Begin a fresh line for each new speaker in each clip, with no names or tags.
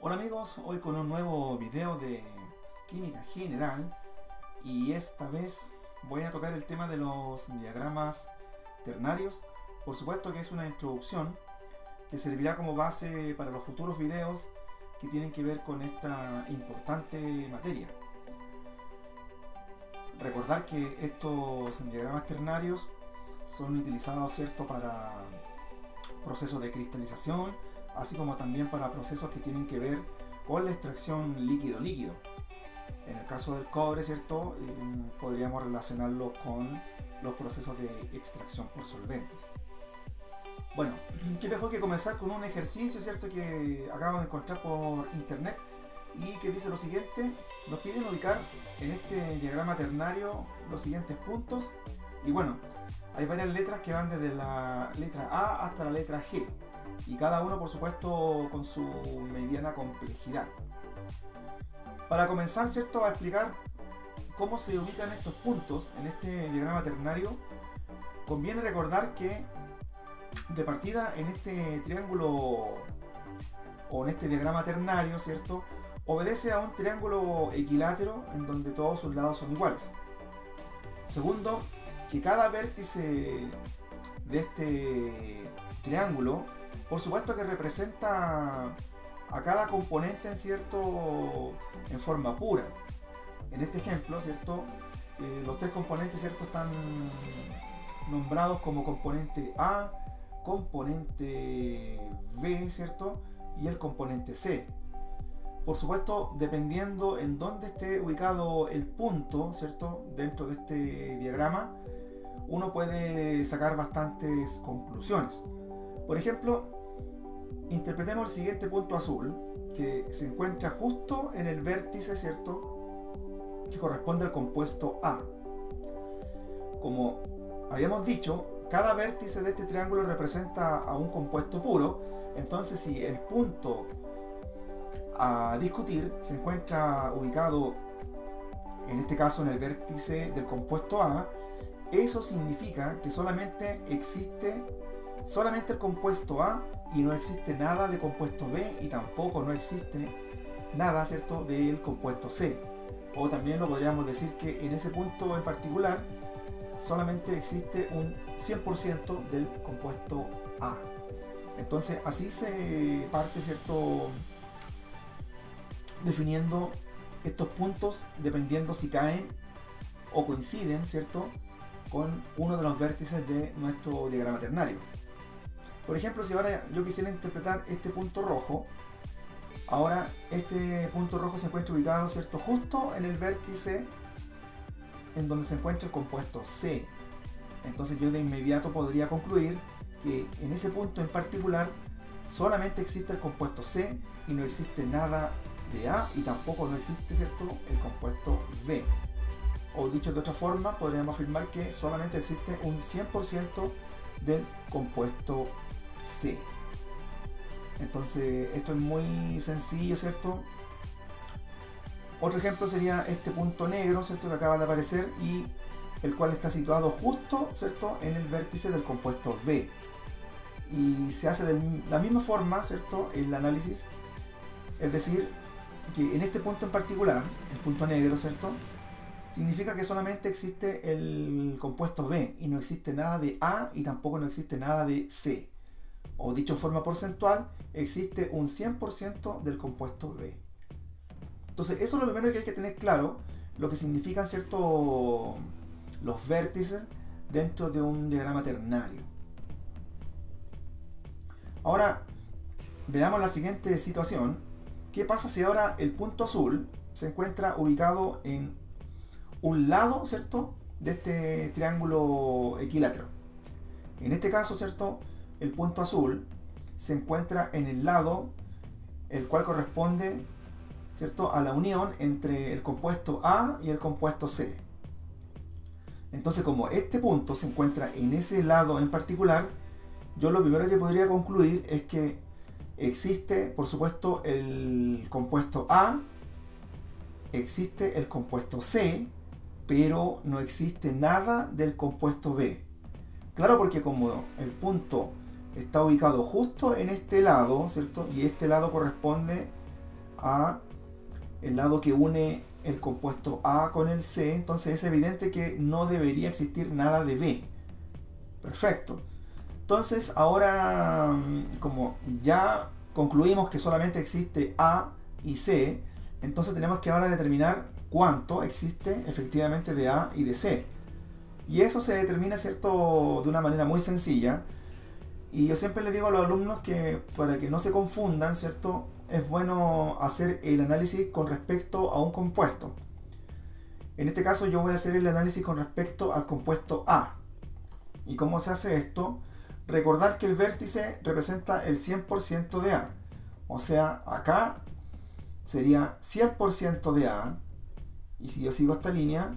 Hola amigos, hoy con un nuevo video de química general y esta vez voy a tocar el tema de los diagramas ternarios. Por supuesto que es una introducción que servirá como base para los futuros videos que tienen que ver con esta importante materia. Recordar que estos diagramas ternarios son utilizados, ¿cierto?, para procesos de cristalización, así como también para procesos que tienen que ver con la extracción líquido-líquido. En el caso del cobre, ¿cierto?, podríamos relacionarlo con los procesos de extracción por solventes. Bueno, qué mejor que comenzar con un ejercicio, ¿cierto?, que acabo de encontrar por internet y que dice lo siguiente. Nos piden ubicar en este diagrama ternario los siguientes puntos y bueno, hay varias letras que van desde la letra A hasta la letra G y cada uno, por supuesto, con su mediana complejidad. Para comenzar, ¿cierto?, a explicar cómo se ubican estos puntos en este diagrama ternario, conviene recordar que de partida en este triángulo o en este diagrama ternario, ¿cierto?, obedece a un triángulo equilátero en donde todos sus lados son iguales. Segundo, que cada vértice de este triángulo, por supuesto que representa a cada componente en forma pura. En este ejemplo, ¿cierto?, los tres componentes, ¿cierto?, están nombrados como componente A, componente B, ¿cierto?, y el componente C. Por supuesto, dependiendo en dónde esté ubicado el punto, ¿cierto?, dentro de este diagrama, uno puede sacar bastantes conclusiones. Por ejemplo, interpretemos el siguiente punto azul, que se encuentra justo en el vértice, ¿cierto?, que corresponde al compuesto A. Como habíamos dicho, cada vértice de este triángulo representa a un compuesto puro. Entonces, si el punto a discutir se encuentra ubicado, en este caso, en el vértice del compuesto A, eso significa que solamente existe el compuesto A y no existe nada de compuesto B y tampoco no existe nada, ¿cierto?, del compuesto C. O también lo podríamos decir que en ese punto en particular solamente existe un 100% del compuesto A. Entonces así se parte, ¿cierto?, definiendo estos puntos dependiendo si caen o coinciden, ¿cierto?, con uno de los vértices de nuestro diagrama ternario. Por ejemplo, si ahora yo quisiera interpretar este punto rojo, ahora este punto rojo se encuentra ubicado, ¿cierto?, justo en el vértice en donde se encuentra el compuesto C. Entonces yo de inmediato podría concluir que en ese punto en particular solamente existe el compuesto C y no existe nada de A y tampoco no existe, ¿cierto?, el compuesto B. O dicho de otra forma, podríamos afirmar que solamente existe un 100% del compuesto C. Entonces esto es muy sencillo, ¿cierto? Otro ejemplo sería este punto negro, ¿cierto?, que acaba de aparecer y el cual está situado justo, ¿cierto?, en el vértice del compuesto B. Y se hace de la misma forma, ¿cierto?, el análisis, es decir, que en este punto en particular, el punto negro, ¿cierto?, significa que solamente existe el compuesto B y no existe nada de A y tampoco no existe nada de C. O dicho en forma porcentual, existe un 100% del compuesto B. Entonces eso es lo primero que hay que tener claro, lo que significan, ¿cierto?, los vértices dentro de un diagrama ternario. Ahora veamos la siguiente situación. ¿Qué pasa si ahora el punto azul se encuentra ubicado en un lado, ¿cierto?, de este triángulo equilátero? En este caso, ¿cierto?, el punto azul se encuentra en el lado el cual corresponde, ¿cierto?, a la unión entre el compuesto A y el compuesto C. Entonces, como este punto se encuentra en ese lado en particular, yo lo primero que podría concluir es que existe, por supuesto, el compuesto A, existe el compuesto C, pero no existe nada del compuesto B. Claro, porque como el punto está ubicado justo en este lado, ¿cierto?, y este lado corresponde a el lado que une el compuesto A con el C, entonces es evidente que no debería existir nada de B. Perfecto. Entonces ahora, como ya concluimos que solamente existe A y C, entonces tenemos que ahora determinar cuánto existe efectivamente de A y de C. Y eso se determina, ¿cierto?, de una manera muy sencilla. Y yo siempre les digo a los alumnos que para que no se confundan, ¿cierto?, es bueno hacer el análisis con respecto a un compuesto. En este caso yo voy a hacer el análisis con respecto al compuesto A. ¿Y cómo se hace esto? Recordar que el vértice representa el 100% de A. O sea, acá sería 100% de A. Y si yo sigo esta línea,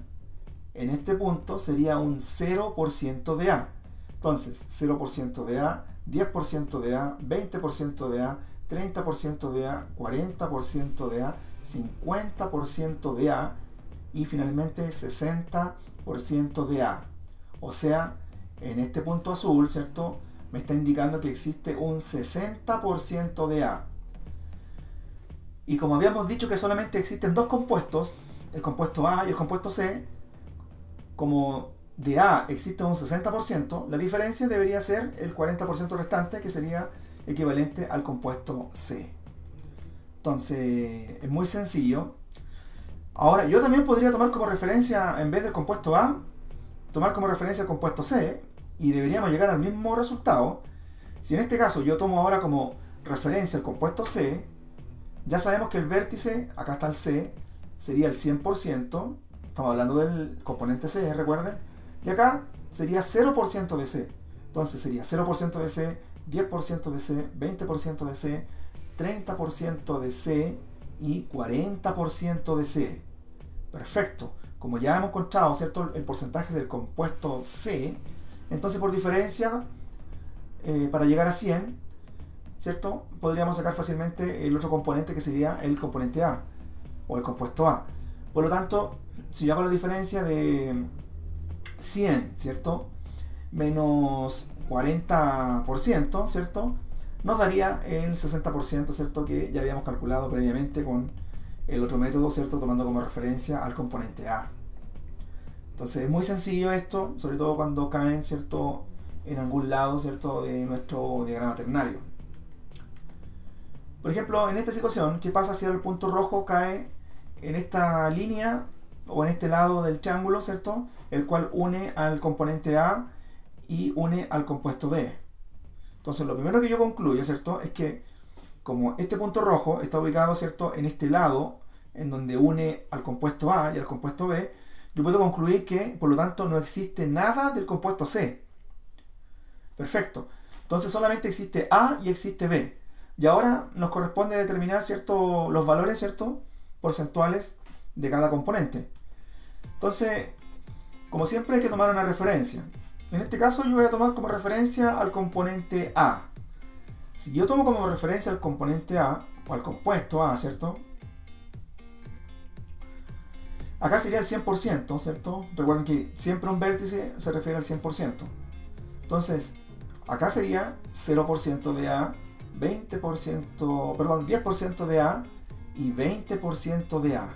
en este punto sería un 0% de A. Entonces, 0% de A, 10% de A, 20% de A, 30% de A, 40% de A, 50% de A y finalmente 60% de A. O sea, en este punto azul, ¿cierto?, me está indicando que existe un 60% de A. Y como habíamos dicho que solamente existen dos compuestos, el compuesto A y el compuesto C, como de A existe un 60%, la diferencia debería ser el 40% restante, que sería equivalente al compuesto C. Entonces, es muy sencillo. Ahora, yo también podría tomar como referencia, en vez del compuesto A, tomar como referencia el compuesto C, y deberíamos llegar al mismo resultado. Si en este caso yo tomo ahora como referencia el compuesto C, ya sabemos que el vértice, acá está el C, sería el 100%, estamos hablando del componente C, recuerden, y acá sería 0% de C. Entonces sería 0% de C, 10% de C, 20% de C, 30% de C y 40% de C. Perfecto. Como ya hemos encontrado, ¿cierto?, el porcentaje del compuesto C, entonces por diferencia, para llegar a 100, ¿cierto?, podríamos sacar fácilmente el otro componente, que sería el componente A o el compuesto A. Por lo tanto, si yo hago la diferencia de 100, ¿cierto?, menos 40%, ¿cierto?, nos daría el 60%, ¿cierto?, que ya habíamos calculado previamente con el otro método, ¿cierto?, tomando como referencia al componente A. Entonces es muy sencillo esto, sobre todo cuando caen, ¿cierto?, en algún lado, ¿cierto?, de nuestro diagrama ternario. Por ejemplo, en esta situación, ¿qué pasa si el punto rojo cae en esta línea o en este lado del triángulo, ¿cierto?, el cual une al componente A y une al compuesto B? Entonces lo primero que yo concluyo, ¿cierto?, es que como este punto rojo está ubicado, ¿cierto?, en este lado en donde une al compuesto A y al compuesto B, yo puedo concluir que por lo tanto no existe nada del compuesto C. Perfecto. Entonces solamente existe A y existe B. Y ahora nos corresponde determinar, ¿cierto?, los valores, ¿cierto?, porcentuales de cada componente. Entonces, como siempre, hay que tomar una referencia. En este caso yo voy a tomar como referencia al componente A. Si yo tomo como referencia al componente A, o al compuesto A, ¿cierto?, acá sería el 100%, ¿cierto? Recuerden que siempre un vértice se refiere al 100%. Entonces, acá sería 0% de A, 10% de A y 20% de A.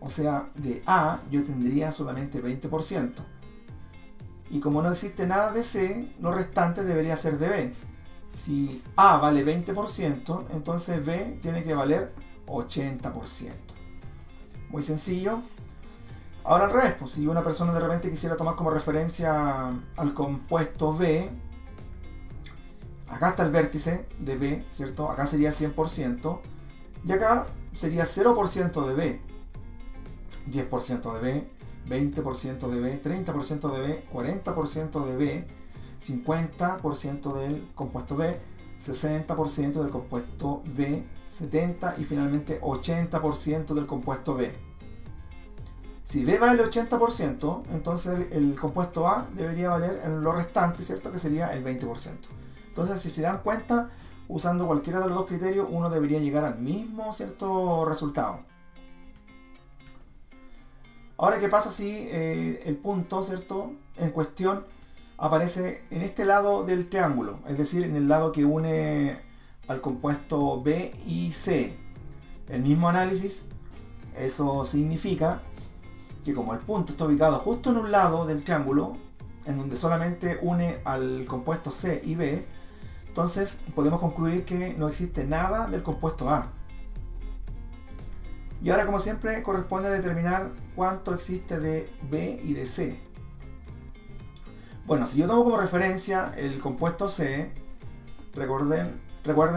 O sea, de A yo tendría solamente 20%. Y como no existe nada de C, lo restante debería ser de B. Si A vale 20%, entonces B tiene que valer 80%. Muy sencillo. Ahora al revés, pues, si una persona de repente quisiera tomar como referencia al compuesto B, acá está el vértice de B, ¿cierto? Acá sería 100%, y acá sería 0% de B, 10% de B, 20% de B, 30% de B, 40% de B, 50% del compuesto B, 60% del compuesto B, 70% y finalmente 80% del compuesto B. Si B vale el 80%, entonces el compuesto A debería valer en lo restante, ¿cierto?, que sería el 20%. Entonces, si se dan cuenta, usando cualquiera de los dos criterios, uno debería llegar al mismo, ¿cierto?, resultado. Ahora, ¿qué pasa si el punto, ¿cierto?, en cuestión aparece en este lado del triángulo? Es decir, en el lado que une al compuesto B y C. El mismo análisis, eso significa que como el punto está ubicado justo en un lado del triángulo, en donde solamente une al compuesto C y B, entonces podemos concluir que no existe nada del compuesto A. Y ahora, como siempre, corresponde determinar cuánto existe de B y de C. Bueno, si yo tomo como referencia el compuesto C, recuerden,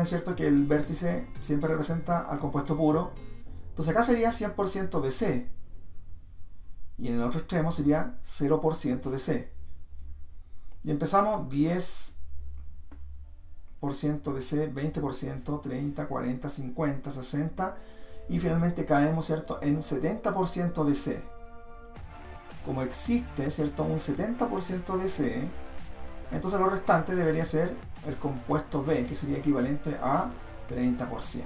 ¿cierto?, que el vértice siempre representa al compuesto puro. Entonces acá sería 100% de C. Y en el otro extremo sería 0% de C. Y empezamos 10% de C, 20%, 30, 40, 50, 60. Y finalmente caemos, ¿cierto?, en 70% de C. Como existe, ¿cierto?, un 70% de C, entonces lo restante debería ser el compuesto B, que sería equivalente a 30%.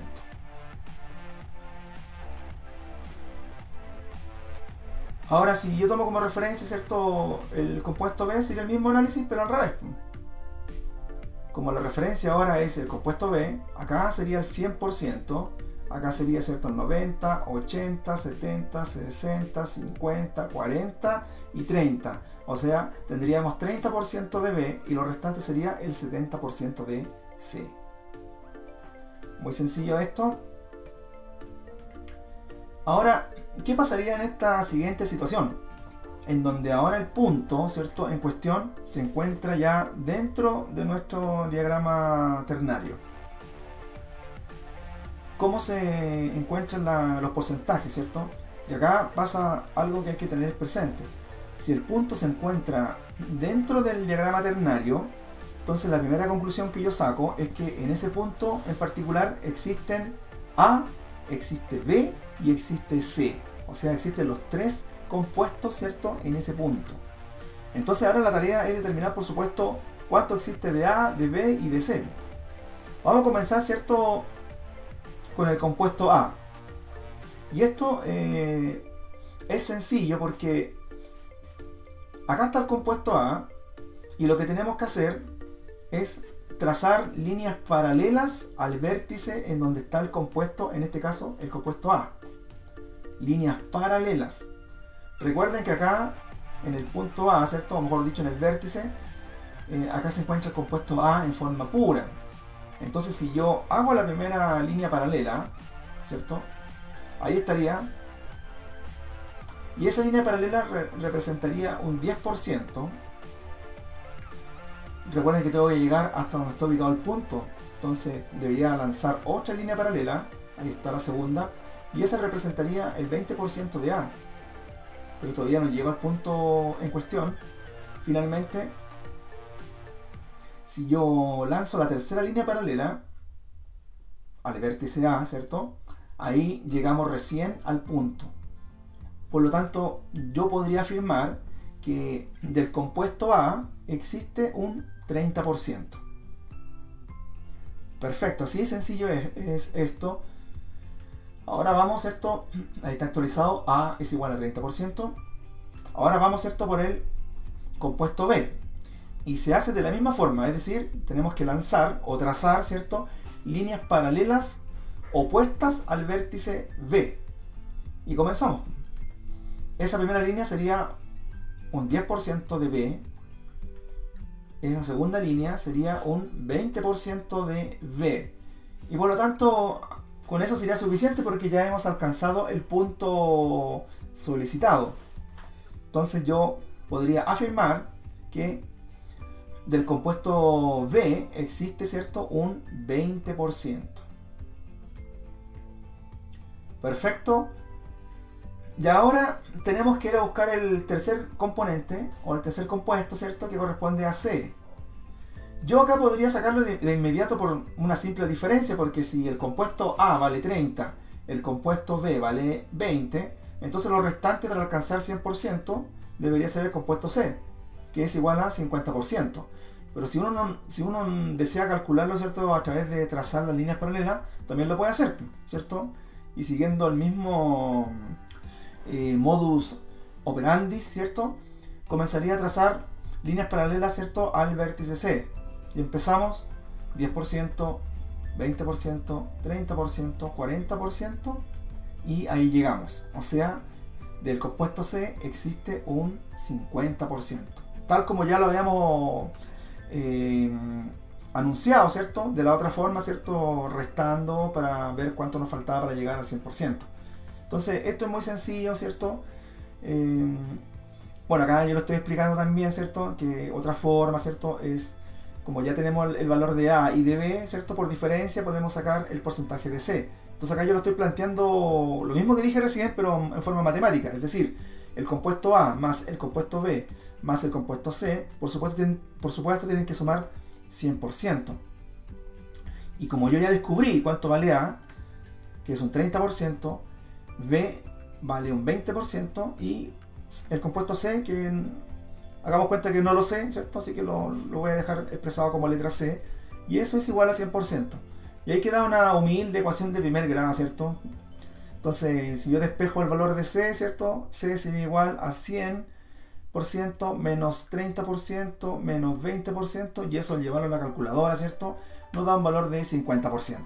Ahora, si yo tomo como referencia, ¿cierto?, el compuesto B, sería el mismo análisis, pero al revés. Como la referencia ahora es el compuesto B, acá sería el 100%, acá sería, ¿cierto?, el 90, 80, 70, 60, 50, 40 y 30. O sea, tendríamos 30% de B y lo restante sería el 70% de C. Muy sencillo esto. Ahora, ¿qué pasaría en esta siguiente situación? En donde ahora el punto, ¿cierto?, en cuestión se encuentra ya dentro de nuestro diagrama ternario. ¿Cómo se encuentran los porcentajes, cierto? Y acá pasa algo que hay que tener presente. Si el punto se encuentra dentro del diagrama ternario, entonces la primera conclusión que yo saco es que en ese punto en particular existen A, existe B y existe C. O sea, existen los tres compuestos, ¿cierto?, en ese punto. Entonces ahora la tarea es determinar, por supuesto, cuánto existe de A, de B y de C. Vamos a comenzar, ¿cierto?, con el compuesto A. Y esto es sencillo porque acá está el compuesto A y lo que tenemos que hacer es trazar líneas paralelas al vértice en donde está el compuesto, en este caso el compuesto A. Líneas paralelas. Recuerden que acá en el punto A, ¿cierto?, o mejor dicho en el vértice, acá se encuentra el compuesto A en forma pura. Entonces si yo hago la primera línea paralela, ¿cierto?, ahí estaría, y esa línea paralela representaría un 10%. Recuerden que tengo que llegar hasta donde está ubicado el punto, entonces debería lanzar otra línea paralela, ahí está la segunda, y esa representaría el 20% de A, pero todavía no llego al punto en cuestión. Finalmente, si yo lanzo la tercera línea paralela al vértice A, ¿cierto?, ahí llegamos recién al punto. Por lo tanto, yo podría afirmar que del compuesto A existe un 30%. Perfecto, así de sencillo es esto. Ahora vamos, ¿cierto?, ahí está actualizado, A es igual a 30%. Ahora vamos, ¿cierto?, por el compuesto B. Y se hace de la misma forma, es decir, tenemos que lanzar o trazar, ¿cierto?, líneas paralelas opuestas al vértice B. Y comenzamos. Esa primera línea sería un 10% de B. Esa segunda línea sería un 20% de B. Y por lo tanto, con eso sería suficiente porque ya hemos alcanzado el punto solicitado. Entonces yo podría afirmar que del compuesto B existe, ¿cierto?, un 20%. Perfecto. Y ahora tenemos que ir a buscar el tercer componente o el tercer compuesto, ¿cierto?, que corresponde a C. Yo acá podría sacarlo de inmediato por una simple diferencia, porque si el compuesto A vale 30, el compuesto B vale 20, entonces lo restante para alcanzar 100% debería ser el compuesto C, que es igual a 50%. Pero si uno desea calcularlo, ¿cierto?, a través de trazar las líneas paralelas, también lo puede hacer, ¿cierto? Y siguiendo el mismo modus operandi, ¿cierto?, comenzaría a trazar líneas paralelas, ¿cierto?, al vértice C. Y empezamos 10%, 20%, 30%, 40% y ahí llegamos. O sea, del compuesto C existe un 50%. Tal como ya lo habíamos anunciado, ¿cierto? De la otra forma, ¿cierto? Restando para ver cuánto nos faltaba para llegar al 100%. Entonces, esto es muy sencillo, ¿cierto? Bueno, acá yo lo estoy explicando también, ¿cierto? Que otra forma, ¿cierto? Es, como ya tenemos el valor de A y de B, ¿cierto? Por diferencia podemos sacar el porcentaje de C. Entonces acá yo lo estoy planteando lo mismo que dije recién, pero en forma matemática. Es decir, el compuesto A más el compuesto B más el compuesto C, por supuesto tienen que sumar 100%. Y como yo ya descubrí cuánto vale A, que es un 30%, B vale un 20% y el compuesto C, que hagamos cuenta que no lo sé, ¿cierto? Así que lo voy a dejar expresado como letra C, y eso es igual a 100%. Y ahí queda una humilde ecuación de primer grado, ¿cierto? Entonces, si yo despejo el valor de C, ¿cierto? C sería igual a 100% menos 30% menos 20%, y eso al llevarlo a la calculadora, ¿cierto? Nos da un valor de 50%.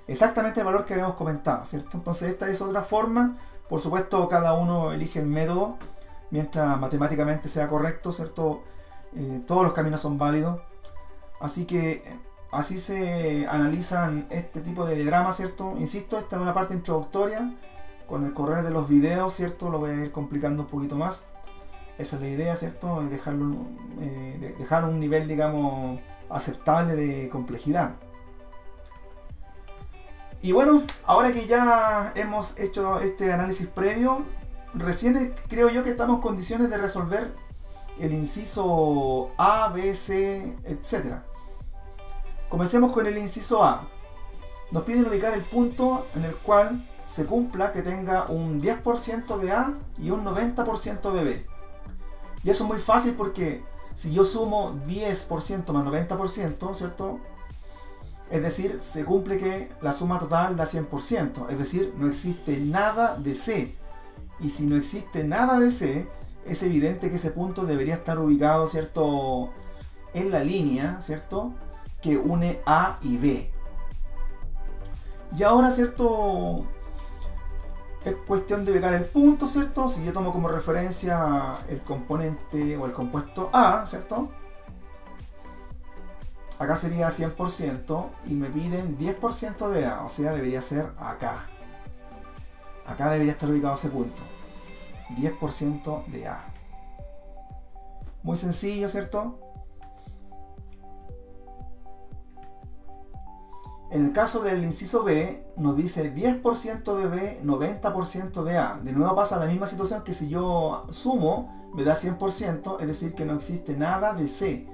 Exactamente el valor que habíamos comentado, ¿cierto? Entonces esta es otra forma. Por supuesto, cada uno elige el método mientras matemáticamente sea correcto, ¿cierto? Todos los caminos son válidos. Así que así se analizan este tipo de diagramas, ¿cierto? Insisto, esta es una parte introductoria. Con el correr de los videos, ¿cierto? Lo voy a ir complicando un poquito más. Esa es la idea, ¿cierto? Dejar un nivel, digamos, aceptable de complejidad. Y bueno, ahora que ya hemos hecho este análisis previo, recién creo yo que estamos en condiciones de resolver el inciso A, B, C, etc. Comencemos con el inciso A. Nos piden ubicar el punto en el cual se cumpla que tenga un 10% de A y un 90% de B. Y eso es muy fácil porque si yo sumo 10% más 90%, ¿cierto? Es decir, se cumple que la suma total da 100%. Es decir, no existe nada de C. Y si no existe nada de C, es evidente que ese punto debería estar ubicado, ¿cierto?, en la línea, ¿cierto?, que une A y B. Y ahora, ¿cierto?, es cuestión de ubicar el punto, ¿cierto? Si yo tomo como referencia el componente o el compuesto A, ¿cierto?, acá sería 100% y me piden 10% de A, o sea, debería ser acá. Acá debería estar ubicado ese punto. 10% de A. Muy sencillo, ¿cierto? En el caso del inciso B, nos dice 10% de B, 90% de A. De nuevo pasa la misma situación que si yo sumo, me da 100%, es decir, que no existe nada de C.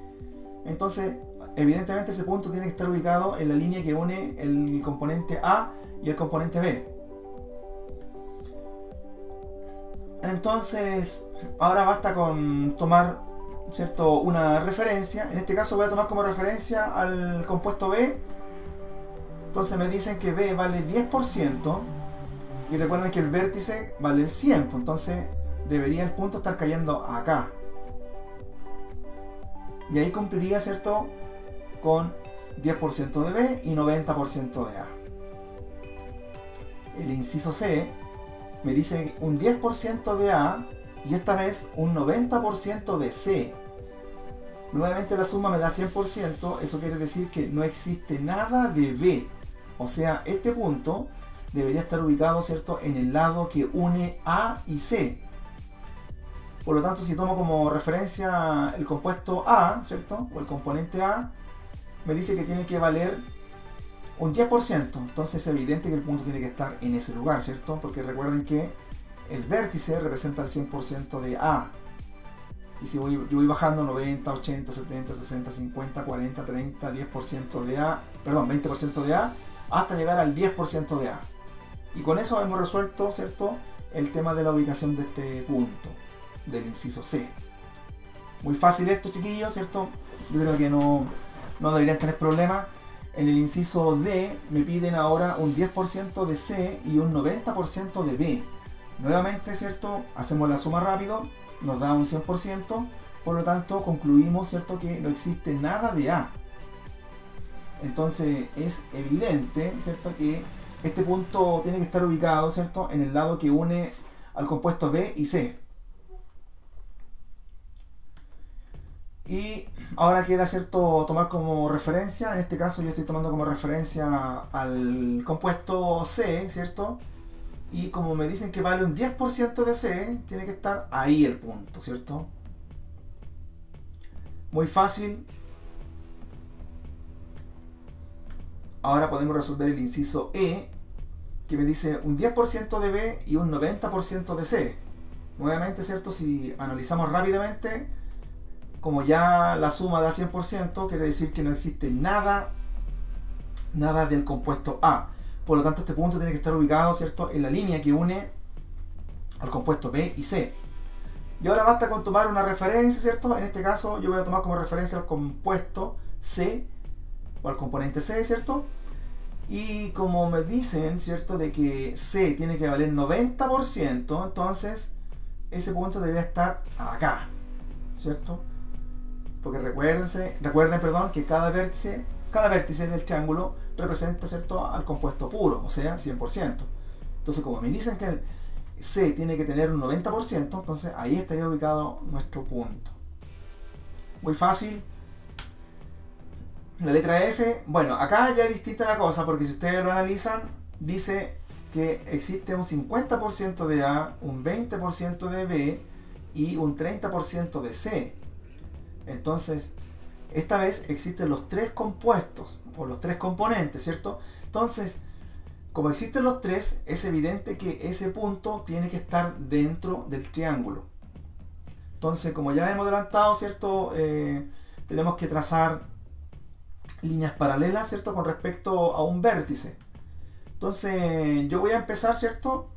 Entonces, evidentemente ese punto tiene que estar ubicado en la línea que une el componente A y el componente B. Entonces, ahora basta con tomar, ¿cierto?, una referencia. En este caso voy a tomar como referencia al compuesto B. Entonces me dicen que B vale 10% y recuerden que el vértice vale el 100%. Entonces debería el punto estar cayendo acá. Y ahí cumpliría, ¿cierto?, con 10% de B y 90% de A. El inciso C me dice un 10% de A y esta vez un 90% de C. Nuevamente la suma me da 100%, eso quiere decir que no existe nada de B. O sea, este punto debería estar ubicado, ¿cierto?, en el lado que une A y C. Por lo tanto, si tomo como referencia el compuesto A, ¿cierto?, o el componente A, me dice que tiene que valer un 10%. Entonces es evidente que el punto tiene que estar en ese lugar, ¿cierto? Porque recuerden que el vértice representa el 100% de A. Y si yo voy bajando 90, 80, 70, 60, 50, 40, 30, 10% de A, perdón, 20% de A, hasta llegar al 10% de A. Y con eso hemos resuelto, ¿cierto?, el tema de la ubicación de este punto, del inciso C. Muy fácil esto, chiquillos, ¿cierto? Yo creo que no deberían tener problemas. En el inciso D me piden ahora un 10% de C y un 90% de B. Nuevamente, ¿cierto?, hacemos la suma rápido, nos da un 100%, por lo tanto concluimos, ¿cierto?, que no existe nada de A. Entonces es evidente, ¿cierto?, que este punto tiene que estar ubicado, ¿cierto?, en el lado que une al compuesto B y C. Y ahora queda, ¿cierto?, tomar como referencia, en este caso yo estoy tomando como referencia al compuesto C, ¿cierto? Y como me dicen que vale un 10% de C, tiene que estar ahí el punto, ¿cierto? Muy fácil. Ahora podemos resolver el inciso E, que me dice un 10% de B y un 90% de C. Nuevamente, ¿cierto? Si analizamos rápidamente, como ya la suma da 100%, quiere decir que no existe nada del compuesto A. Por lo tanto, este punto tiene que estar ubicado, ¿cierto?, en la línea que une al compuesto B y C. Y ahora basta con tomar una referencia, ¿cierto? En este caso yo voy a tomar como referencia al compuesto C, o al componente C, ¿cierto? Y como me dicen, ¿cierto?, de que C tiene que valer 90%, entonces ese punto debería estar acá, ¿cierto? Porque recuerden, que cada vértice del triángulo representa, ¿cierto?, al compuesto puro, o sea, 100%. Entonces, como me dicen que el C tiene que tener un 90%, entonces ahí estaría ubicado nuestro punto. Muy fácil. La letra F, bueno, acá ya es distinta la cosa, porque si ustedes lo analizan, dice que existe un 50% de A, un 20% de B y un 30% de C. Entonces, esta vez existen los tres compuestos, o los tres componentes, ¿cierto? Entonces, como existen los tres, es evidente que ese punto tiene que estar dentro del triángulo. Entonces, como ya hemos adelantado, ¿cierto?, tenemos que trazar líneas paralelas, ¿cierto?, con respecto a un vértice. Entonces, yo voy a empezar, ¿cierto?,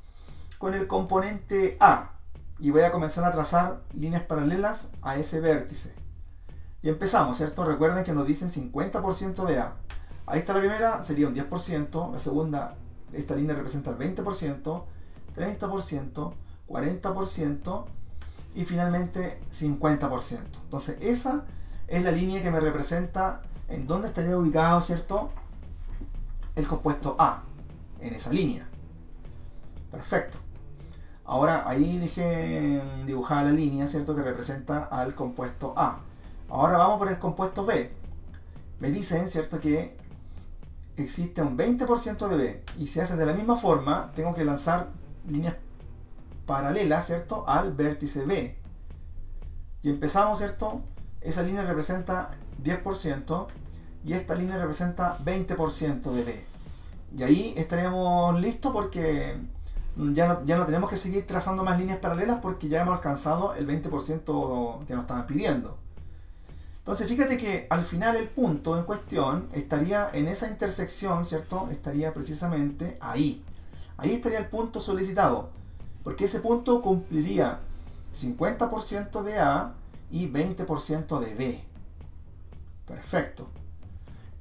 con el componente A y voy a comenzar a trazar líneas paralelas a ese vértice. Y empezamos, ¿cierto? Recuerden que nos dicen 50% de A. Ahí está la primera, sería un 10%. La segunda, esta línea representa el 20%, 30%, 40% y finalmente 50%. Entonces esa es la línea que me representa en dónde estaría ubicado, ¿cierto?, el compuesto A, en esa línea. Perfecto. Ahora ahí dejé dibujada la línea, ¿cierto?, que representa al compuesto A. Ahora vamos por el compuesto B. Me dicen, ¿cierto?, que existe un 20% de B. Y se hace de la misma forma, tengo que lanzar líneas paralelas, ¿cierto?, al vértice B. Y empezamos, ¿cierto? Esa línea representa 10% y esta línea representa 20% de B. Y ahí estaríamos listos porque ya no tenemos que seguir trazando más líneas paralelas porque ya hemos alcanzado el 20% que nos estaban pidiendo. Entonces fíjate que al final el punto en cuestión estaría en esa intersección, ¿cierto? Estaría precisamente ahí. Ahí estaría el punto solicitado, porque ese punto cumpliría 50% de A y 20% de B. Perfecto.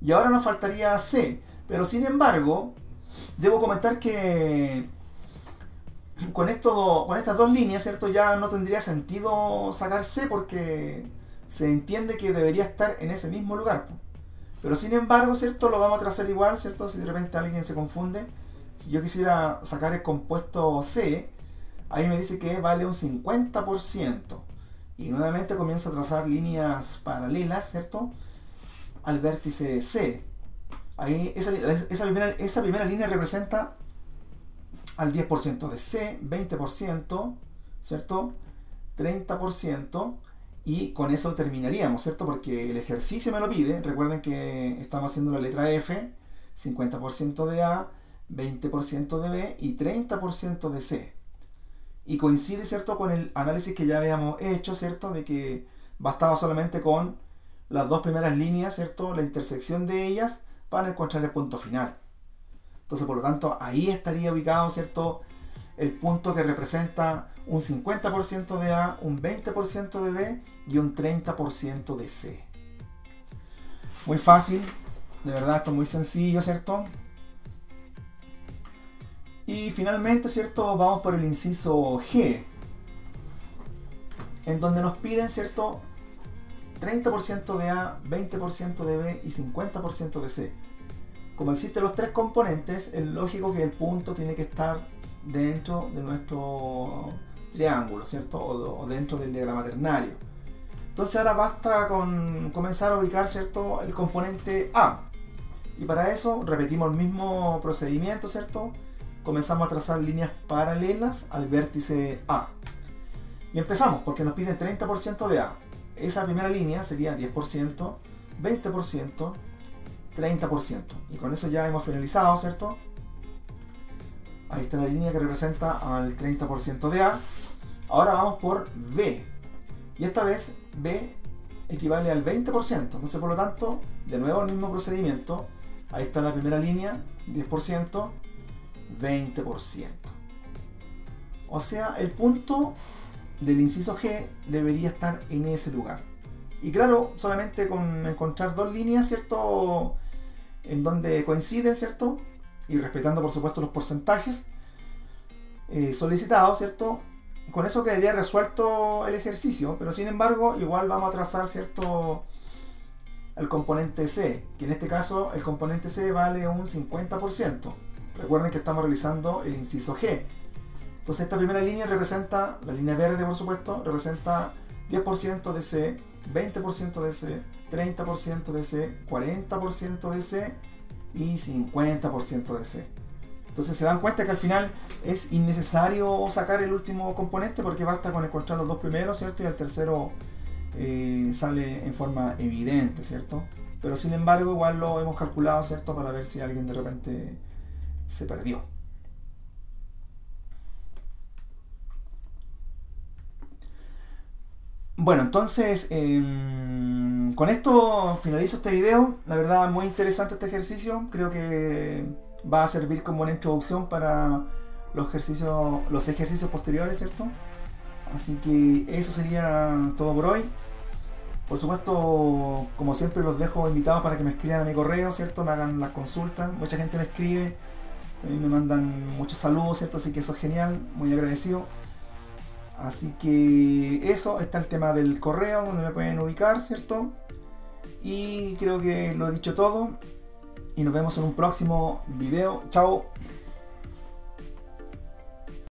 Y ahora nos faltaría C, pero sin embargo, debo comentar que con estas dos líneas, ¿cierto?, ya no tendría sentido sacar C porque se entiende que debería estar en ese mismo lugar. Pero sin embargo, ¿cierto?, lo vamos a trazar igual, ¿cierto? Si de repente alguien se confunde, si yo quisiera sacar el compuesto C, ahí me dice que vale un 50%. Y nuevamente comienzo a trazar líneas paralelas, ¿cierto?, al vértice C. Ahí esa primera línea representa al 10% de C, 20%, ¿cierto?, 30%. Y con eso terminaríamos, ¿cierto? Porque el ejercicio me lo pide. Recuerden que estamos haciendo la letra F, 50% de A, 20% de B y 30% de C. Y coincide, ¿cierto?, con el análisis que ya habíamos hecho, ¿cierto?, de que bastaba solamente con las dos primeras líneas, ¿cierto?, la intersección de ellas para encontrar el punto final. Entonces, por lo tanto, ahí estaría ubicado, ¿cierto?, el punto que representa un 50% de A, un 20% de B y un 30% de C. Muy fácil, de verdad, esto es muy sencillo, ¿cierto? Y finalmente, ¿cierto?, vamos por el inciso G, en donde nos piden, ¿cierto?, 30% de A, 20% de B y 50% de C. Como existen los tres componentes, es lógico que el punto tiene que estar dentro de nuestro triángulo, ¿cierto? O dentro del diagrama ternario. Entonces ahora basta con comenzar a ubicar, ¿cierto?, el componente A. Y para eso repetimos el mismo procedimiento, ¿cierto? Comenzamos a trazar líneas paralelas al vértice A. Y empezamos porque nos piden 30% de A. Esa primera línea sería 10%, 20%, 30%. Y con eso ya hemos finalizado, ¿cierto? Ahí está la línea que representa al 30% de A. Ahora vamos por B. Y esta vez B equivale al 20%. Entonces, por lo tanto, de nuevo el mismo procedimiento. Ahí está la primera línea, 10%, 20%. O sea, el punto del inciso G debería estar en ese lugar. Y claro, solamente con encontrar dos líneas, ¿cierto?, en donde coinciden, ¿cierto?, y respetando por supuesto los porcentajes solicitados, ¿cierto?, con eso quedaría resuelto el ejercicio. Pero sin embargo, igual vamos a trazar, ¿cierto?, el componente C, que en este caso el componente C vale un 50%. Recuerden que estamos realizando el inciso G. Entonces esta primera línea representa, la línea verde por supuesto, representa 10% de C, 20% de C, 30% de C, 40% de C y 50% de C. Entonces se dan cuenta que al final es innecesario sacar el último componente porque basta con encontrar los dos primeros, ¿cierto? Y el tercero sale en forma evidente, ¿cierto? Pero sin embargo igual lo hemos calculado, ¿cierto?, para ver si alguien de repente se perdió. Bueno, entonces con esto finalizo este video. La verdad, muy interesante este ejercicio. Creo que va a servir como una introducción para los ejercicios posteriores, ¿cierto? Así que eso sería todo por hoy. Por supuesto, como siempre, los dejo invitados para que me escriban a mi correo, ¿cierto? Me hagan las consultas. Mucha gente me escribe, a mí me mandan muchos saludos, ¿cierto? Así que eso es genial, muy agradecido. Así que eso, está el tema del correo donde me pueden ubicar, ¿cierto? Y creo que lo he dicho todo. Y nos vemos en un próximo video. Chao.